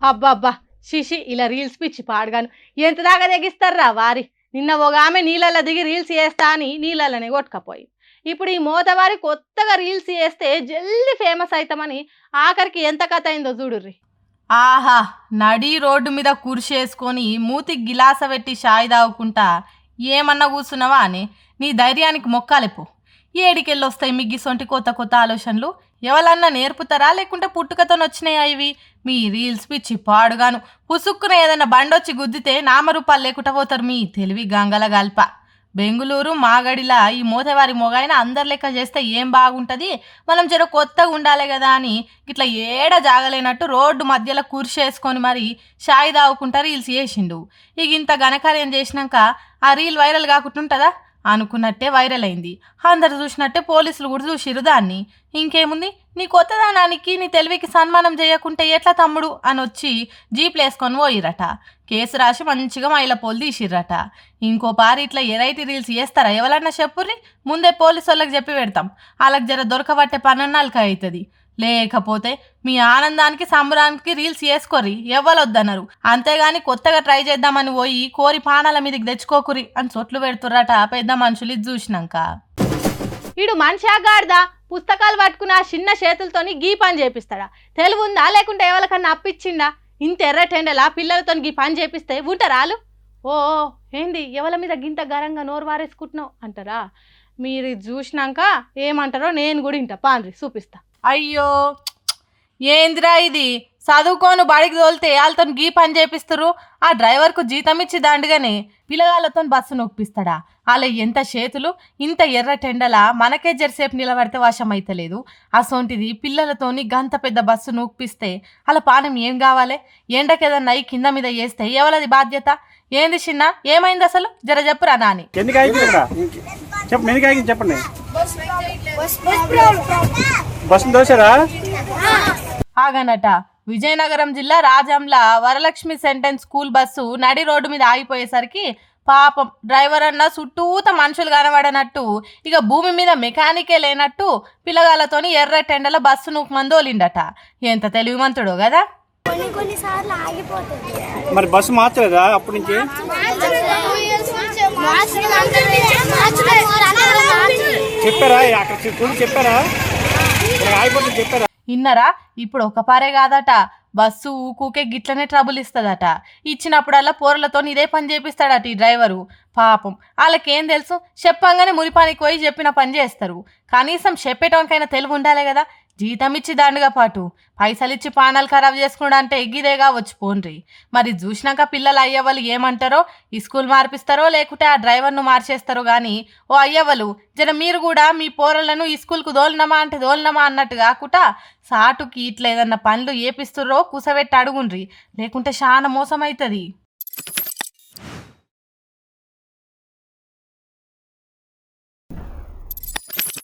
అబ్బబ్బా! షిషి ఇలా రీల్స్ పిచ్చి పాడుగాను. ఎంత దాకా తెగిస్తార్రా వారి. నిన్న ఒగామె నీళ్ళలో దిగి రీల్స్ చేస్తా అని నీళ్ళలోనే కొట్టుకపోయింది. ఇప్పుడు ఈ మోతవారి కొత్తగా రీల్స్ చేస్తే జల్ది ఫేమస్ అయితామని ఆఖరికి ఎంత కథ అయిందో చూడుర్రి. ఆహా! నడి రోడ్డు మీద కుర్చేసుకొని మూతికి గిలాస పెట్టి షాయి తాగుకుంటా ఏమన్నా కూసున్నావా అని నీ ధైర్యానికి మొక్కాలిపో. ఏడికెళ్ళొస్తాయి మీ గిసొంటి కొత్త కొత్త ఆలోచనలు? ఎవరన్నా నేర్పుతారా లేకుంటే పుట్టుకతోనొచ్చినాయా ఇవి? మీ రీల్స్ పిచ్చి పాడుగాను. పుసుక్కున ఏదైనా బండొచ్చి గుద్దితే నామరూపాలు లేకుండా పోతారు మీ తెలివి గంగల గల్ప. బెంగుళూరు మాగడిలా ఈ మోతేవారి మొగాయిన అందరి లెక్క చేస్తే ఏం బాగుంటుంది, మనం జర కొత్తగా ఉండాలి కదా అని ఇట్లా ఏడ జాగలేనట్టు రోడ్డు మధ్యలో కుర్చేసుకొని మరి షాయి తాగుకుంటా రీల్స్ చేసిండు. ఇక ఇంత ఘనకార్యం చేసినాక ఆ రీల్ వైరల్ కాకుంటుంటుందా? అనుకున్నట్టే వైరల్ అయింది. అందరు చూసినట్టే పోలీసులు కూడా చూసిరు దాన్ని. ఇంకేముంది, నీ కొత్తదనానికి నీ తెలివికి సన్మానం చేయకుంటే ఎట్లా తమ్ముడు అని వచ్చి జీప్లు వేసుకొని పోయిరట. కేసు రాసి మంచిగా మైల పోలు తీసిర్రట. ఇంకో పారి ఇట్లా ఎరైటీ రీల్స్ చేస్తారా ఎవరన్నా చెప్పుర్రి, ముందే పోలీసు వాళ్ళకి చెప్పి పెడతాం. వాళ్ళకి జర దొరకబట్టే పనన్నాళ్ళకి అవుతుంది. లేకపోతే మీ ఆనందానికి సంబరానికి రీల్స్ చేసుకోర్రి, ఎవ్వలొద్దన్నారు. అంతేగాని కొత్తగా ట్రై చేద్దామని పోయి కోరి పానాల మీదకి తెచ్చుకోకురి అని చొట్లు పెడుతుర్రట పెద్ద మనుషులు ఇది చూసినాక. ఈడు మనిషాగాడ్దా పుస్తకాలు పట్టుకుని ఆ చిన్న చేతులతోని గీ పని చేపిస్తాడా? తెలివి ఉందా లేకుంటే ఎవరికన్నా అప్పిచ్చిండా? ఇంత ఎర్రటెండలా పిల్లలతో గీ పని చేపిస్తే ఉంటారాలు? ఓ ఏంది ఎవరి మీద గింత గరంగా నోరు వారేసుకుంటున్నావు అంటారా? మీరు ఇది చూసినాక ఏమంటారో నేను కూడా ఇంట పాన్రి చూపిస్తా. అయ్యో ఏందిరా ఇది, చదువుకోను బడికి తోలితే వాళ్ళతో గీ పని చేపిస్తారు. ఆ డ్రైవర్కు జీతం ఇచ్చి దండగానే పిల్లగాళ్ళతో బస్సు నొప్పిస్తాడా? వాళ్ళ ఎంత చేతులు, ఇంత ఎర్ర టెండలా మనకే జరసేపు నిలబడితే వశం అయితలేదు. అసొంటిది పిల్లలతోని గంత పెద్ద బస్సు నొప్పిస్తే వాళ్ళ పానం ఏం కావాలి? ఎండకేదన్నా అయి కింద మీద చేస్తే ఎవరది బాధ్యత? ఏంది చిన్న, ఏమైంది అసలు జర చెప్పురా నాని. చెప్పండి. ఆగనట విజయనగరం జిల్లా రాజంల వరలక్ష్మి సెంటెన్స్ స్కూల్ బస్సు నడి రోడ్డు మీద ఆగిపోయేసరికి పాపం డ్రైవర్ అన్న చుట్టూత మనుషులు కనబడనట్టు ఇక భూమి మీద మెకానికే లేనట్టు పిల్లగాళ్ళతోని ఎర్ర టెండల బస్సు నూకుమంది తోలిండట. ఎంత తెలివిమంతుడో కదా. మరి బస్సు మార్చలేదా అప్పటి నుంచి? చెప్పారా అక్కడ చెప్పారా ఆగిపోతుంది చెప్పారా? ఇన్నరా ఇప్పుడు ఒక పారే కాదట, బస్సు ఊకూకే గిట్లనే ట్రబుల్ ఇస్తుందట. ఇచ్చినప్పుడల్లా పోరలతో ఇదే పని చేపిస్తాడట ఈ డ్రైవరు. పాపం వాళ్ళకేం తెలుసు, చెప్పంగానే మురిపానికి పోయి చెప్పిన పని చేస్తారు. కనీసం చెప్పేటోనికైనా తెలివి ఉండాలి కదా. జీతం ఇచ్చి దండుగా పాటు పైసలు ఇచ్చి పానాలు ఖరాబ్ చేసుకున్నాడు అంటే ఎగ్గిదేగా వచ్చి పోన్రి. మరి చూసినాక పిల్లలు అయ్యవాళ్ళు ఏమంటారో, ఈ స్కూల్ మార్పిస్తారో లేకుంటే ఆ డ్రైవర్ను మార్చేస్తారో కానీ ఓ అయ్యవాళ్ళు జర మీరు కూడా మీ పోరలను ఈ స్కూల్కు దోలినమా అంటే దోలినమా అన్నట్టు కాకుండా సాటుకి ఇట్లా ఏదన్నా పనులు ఏపిస్తుర్రో కూసబెట్టి అడుగుండ్రి, లేకుంటే చాలా మోసం అవుతుంది.